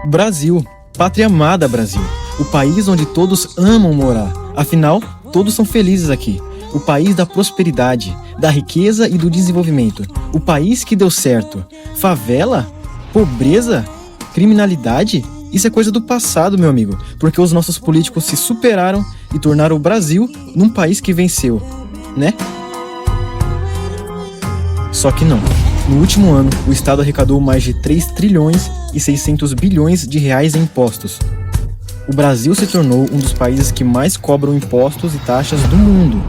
Brasil, pátria amada Brasil, o país onde todos amam morar, afinal, todos são felizes aqui. O país da prosperidade, da riqueza e do desenvolvimento. O país que deu certo. Favela? Pobreza? Criminalidade? Isso é coisa do passado, meu amigo, porque os nossos políticos se superaram e tornaram o Brasil num país que venceu, né? Só que não. No último ano, o Estado arrecadou mais de 3 trilhões e 600 bilhões de reais em impostos. O Brasil se tornou um dos países que mais cobram impostos e taxas do mundo.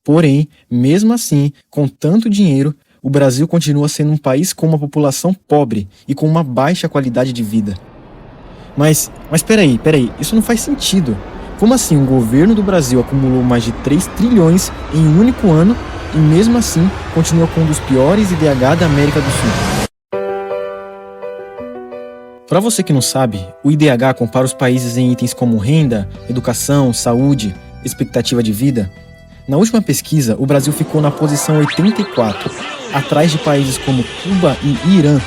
Porém, mesmo assim, com tanto dinheiro, o Brasil continua sendo um país com uma população pobre e com uma baixa qualidade de vida. Mas peraí, isso não faz sentido. Como assim um governo do Brasil acumulou mais de 3 trilhões em um único ano e mesmo assim continua com um dos piores IDH da América do Sul? Para você que não sabe, o IDH compara os países em itens como renda, educação, saúde, expectativa de vida. Na última pesquisa, o Brasil ficou na posição 84, atrás de países como Cuba e Irã.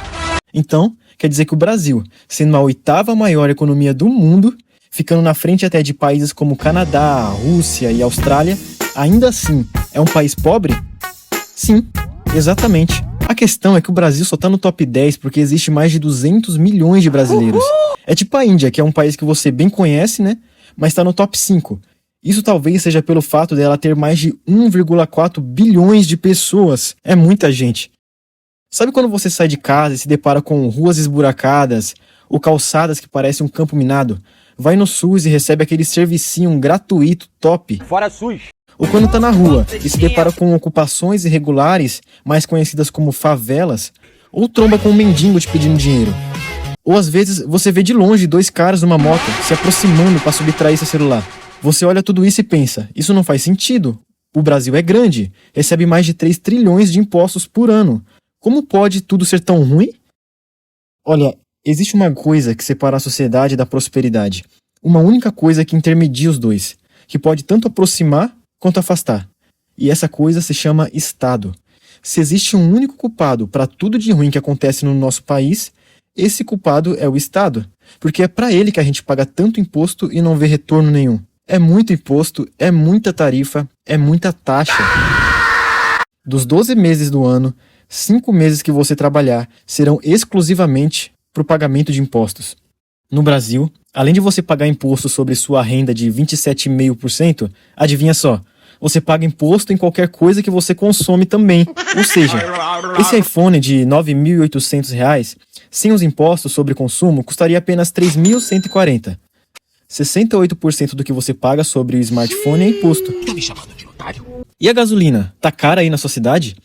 Então, quer dizer que o Brasil, sendo a 8ª maior economia do mundo, ficando na frente até de países como Canadá, Rússia e Austrália, ainda assim é um país pobre? Sim, exatamente. A questão é que o Brasil só tá no top 10 porque existe mais de 200 milhões de brasileiros. É tipo a Índia, que é um país que você bem conhece, né? Mas tá no top 5. Isso talvez seja pelo fato dela ter mais de 1,4 bilhões de pessoas. É muita gente. Sabe quando você sai de casa e se depara com ruas esburacadas ou calçadas que parecem um campo minado? Vai no SUS e recebe aquele servicinho gratuito top. Fora SUS! Ou quando tá na rua e se depara com ocupações irregulares, mais conhecidas como favelas, ou tromba com um mendigo te pedindo dinheiro. Ou às vezes você vê de longe 2 caras numa moto se aproximando para subtrair seu celular. Você olha tudo isso e pensa, isso não faz sentido. O Brasil é grande, recebe mais de 3 trilhões de impostos por ano. Como pode tudo ser tão ruim? Olha, existe uma coisa que separa a sociedade da prosperidade. Uma única coisa que intermedia os dois, que pode tanto aproximar quanto afastar. E essa coisa se chama Estado. Se existe um único culpado para tudo de ruim que acontece no nosso país, esse culpado é o Estado. Porque é para ele que a gente paga tanto imposto e não vê retorno nenhum. É muito imposto, é muita tarifa, é muita taxa. Dos 12 meses do ano, 5 meses que você trabalhar serão exclusivamente para o pagamento de impostos. No Brasil, além de você pagar imposto sobre sua renda de 27,5%, adivinha só, você paga imposto em qualquer coisa que você consome também. Ou seja, esse iPhone de R$ 9.800, sem os impostos sobre consumo, custaria apenas R$ 3.140. 68% do que você paga sobre o smartphone é imposto. Tá me chamando de otário? E a gasolina? Tá cara aí na sua cidade?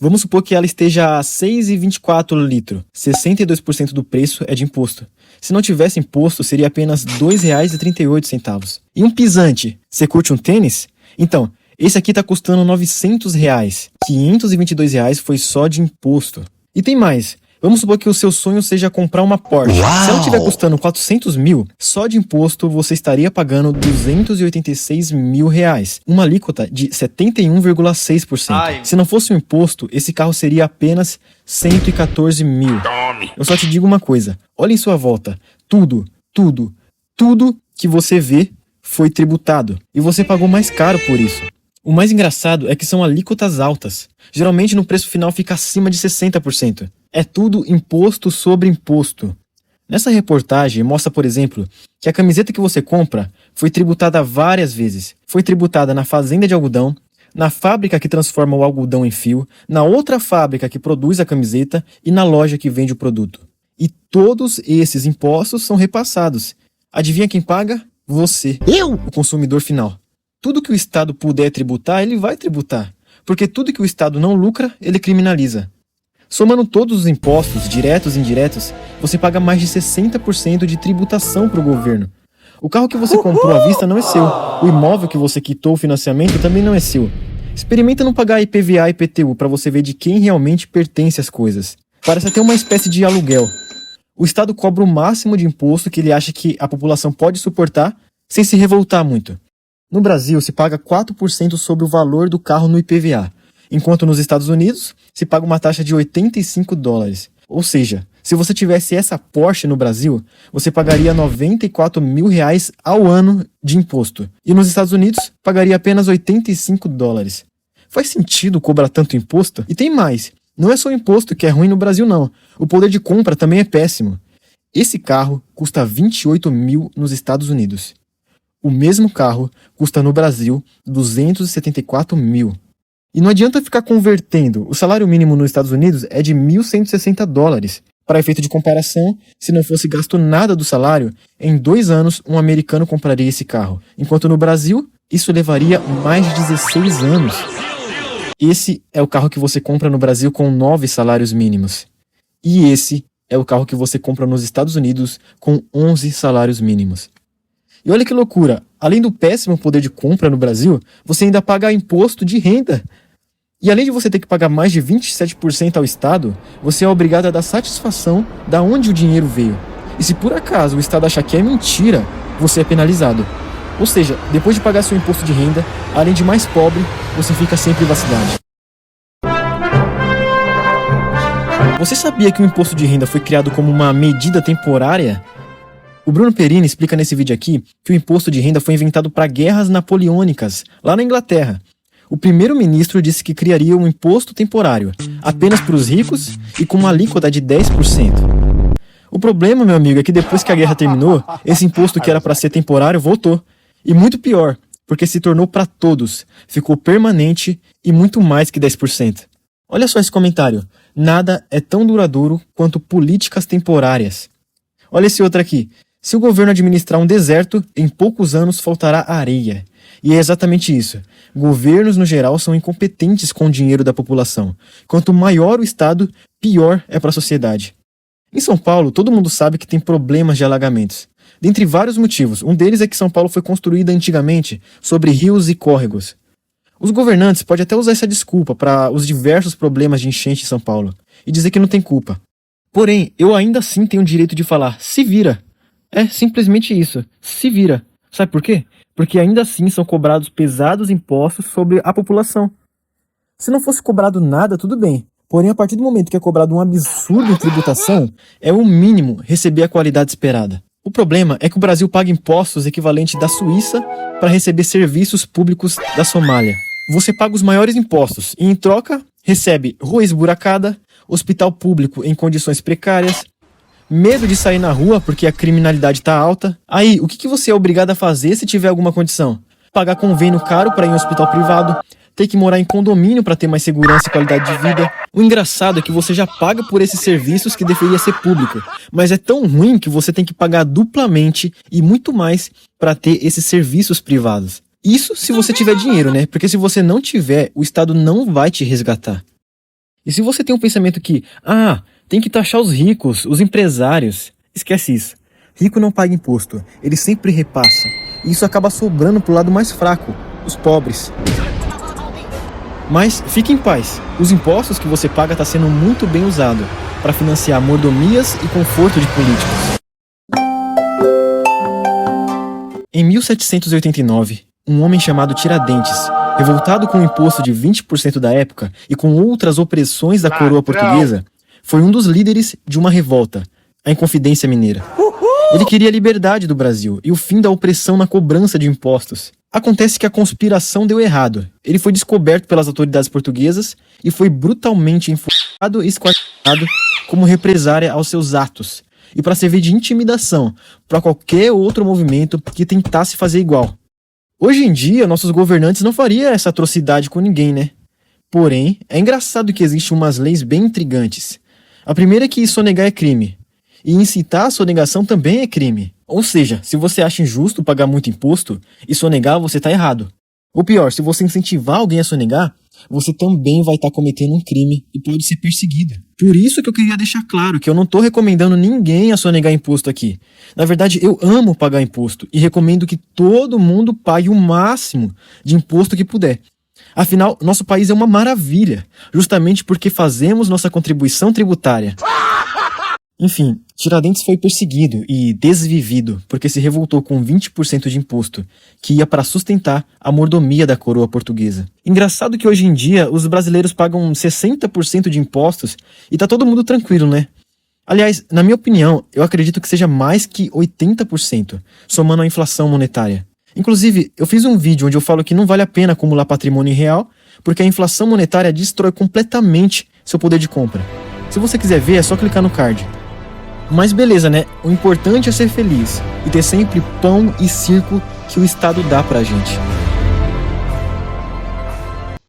Vamos supor que ela esteja a 6,24 litro. 62% do preço é de imposto. Se não tivesse imposto, seria apenas R$ 2,38. E um pisante? Você curte um tênis? Então, esse aqui tá custando R$ 900. R$ 522 foi só de imposto. E tem mais. Vamos supor que o seu sonho seja comprar uma Porsche. Uau! Se ela estiver custando 400 mil, só de imposto você estaria pagando R$ 286 mil. Uma alíquota de 71,6%. Se não fosse o imposto, esse carro seria apenas 114 mil. Eu só te digo uma coisa. Olha em sua volta. Tudo que você vê foi tributado. E você pagou mais caro por isso. O mais engraçado é que são alíquotas altas. Geralmente no preço final fica acima de 60%. É tudo imposto sobre imposto. Nessa reportagem mostra, por exemplo, que a camiseta que você compra foi tributada várias vezes. Foi tributada na fazenda de algodão, na fábrica que transforma o algodão em fio, na outra fábrica que produz a camiseta e na loja que vende o produto. E todos esses impostos são repassados. Adivinha quem paga? Você. Eu? O consumidor final. Tudo que o Estado puder tributar, ele vai tributar. Porque tudo que o Estado não lucra, ele criminaliza. Somando todos os impostos, diretos e indiretos, você paga mais de 60% de tributação para o governo. O carro que você comprou à vista não é seu. O imóvel que você quitou o financiamento também não é seu. Experimenta não pagar IPVA e IPTU para você ver de quem realmente pertence as coisas. Parece até uma espécie de aluguel. O Estado cobra o máximo de imposto que ele acha que a população pode suportar sem se revoltar muito. No Brasil, se paga 4% sobre o valor do carro no IPVA, enquanto nos Estados Unidos se paga uma taxa de $85. Ou seja, Se você tivesse essa Porsche no Brasil, você pagaria R$ 94 mil ao ano de imposto. E nos Estados Unidos, pagaria apenas $85. Faz sentido cobrar tanto imposto? E tem mais. Não é só o imposto que é ruim no Brasil, não. O poder de compra também é péssimo. Esse carro custa 28 mil nos Estados Unidos. O mesmo carro custa no Brasil 274 mil. E não adianta ficar convertendo. O salário mínimo nos Estados Unidos é de $1.160. Para efeito de comparação, se não fosse gasto nada do salário, em 2 anos um americano compraria esse carro. Enquanto no Brasil, isso levaria mais de 16 anos. Esse é o carro que você compra no Brasil com 9 salários mínimos. E esse é o carro que você compra nos Estados Unidos com 11 salários mínimos. E olha que loucura, além do péssimo poder de compra no Brasil, você ainda paga imposto de renda. E além de você ter que pagar mais de 27% ao Estado, você é obrigado a dar satisfação da onde o dinheiro veio. E se por acaso o Estado achar que é mentira, você é penalizado. Ou seja, depois de pagar seu imposto de renda, além de mais pobre, você fica sem privacidade. Você sabia que o imposto de renda foi criado como uma medida temporária? O Bruno Perini explica nesse vídeo aqui que o imposto de renda foi inventado para guerras napoleônicas, lá na Inglaterra. O primeiro-ministro disse que criaria um imposto temporário, apenas para os ricos e com uma alíquota de 10%. O problema, meu amigo, é que depois que a guerra terminou, esse imposto que era para ser temporário voltou. E muito pior, porque se tornou para todos, ficou permanente e muito mais que 10%. Olha só esse comentário. Nada é tão duradouro quanto políticas temporárias. Olha esse outro aqui. Se o governo administrar um deserto, em poucos anos faltará areia. E é exatamente isso. Governos, no geral, são incompetentes com o dinheiro da população. Quanto maior o Estado, pior é para a sociedade. Em São Paulo, todo mundo sabe que tem problemas de alagamentos. Dentre vários motivos, um deles é que São Paulo foi construída antigamente sobre rios e córregos. Os governantes podem até usar essa desculpa para os diversos problemas de enchente em São Paulo e dizer que não tem culpa. Porém, eu ainda assim tenho o direito de falar, se vira. É simplesmente isso, se vira. Sabe por quê? Porque ainda assim são cobrados pesados impostos sobre a população. Se não fosse cobrado nada, tudo bem. Porém, a partir do momento que é cobrado um absurdo em tributação, é o mínimo receber a qualidade esperada. O problema é que o Brasil paga impostos equivalentes da Suíça para receber serviços públicos da Somália. Você paga os maiores impostos e, em troca, recebe rua esburacada, hospital público em condições precárias, medo de sair na rua porque a criminalidade está alta. Aí, o que você é obrigado a fazer se tiver alguma condição? Pagar convênio caro para ir em um hospital privado, ter que morar em condomínio para ter mais segurança e qualidade de vida. O engraçado é que você já paga por esses serviços que deveria ser público, mas é tão ruim que você tem que pagar duplamente e muito mais para ter esses serviços privados. Isso se você tiver dinheiro, né? Porque se você não tiver, o Estado não vai te resgatar. E se você tem um pensamento que, tem que taxar os ricos, os empresários, esquece isso. Rico não paga imposto, ele sempre repassa. E isso acaba sobrando pro lado mais fraco, os pobres. Mas fique em paz, os impostos que você paga está sendo muito bem usado para financiar mordomias e conforto de políticos. Em 1789, um homem chamado Tiradentes, revoltado com o imposto de 20% da época e com outras opressões da coroa portuguesa, foi um dos líderes de uma revolta, a Inconfidência Mineira. Ele queria a liberdade do Brasil e o fim da opressão na cobrança de impostos. Acontece que a conspiração deu errado. Ele foi descoberto pelas autoridades portuguesas e foi brutalmente enforcado e esquartejado como represária aos seus atos e para servir de intimidação para qualquer outro movimento que tentasse fazer igual. Hoje em dia, nossos governantes não fariam essa atrocidade com ninguém, né? Porém, é engraçado que existem umas leis bem intrigantes. A primeira é que sonegar é crime. E incitar a sonegação também é crime. Ou seja, se você acha injusto pagar muito imposto e sonegar, você está errado. Ou pior, se você incentivar alguém a sonegar, você também vai estar cometendo um crime e pode ser perseguido. Por isso que eu queria deixar claro que eu não estou recomendando ninguém a sonegar imposto aqui. Na verdade, eu amo pagar imposto e recomendo que todo mundo pague o máximo de imposto que puder. Afinal, nosso país é uma maravilha, justamente porque fazemos nossa contribuição tributária. Enfim, Tiradentes foi perseguido e desvivido porque se revoltou com 20% de imposto, que ia para sustentar a mordomia da coroa portuguesa. Engraçado que hoje em dia os brasileiros pagam 60% de impostos e tá todo mundo tranquilo, né? Aliás, na minha opinião, eu acredito que seja mais que 80%, somando a inflação monetária. Inclusive, eu fiz um vídeo onde eu falo que não vale a pena acumular patrimônio em real, porque a inflação monetária destrói completamente seu poder de compra. Se você quiser ver, é só clicar no card. Mas beleza, né? O importante é ser feliz e ter sempre pão e circo que o Estado dá pra gente.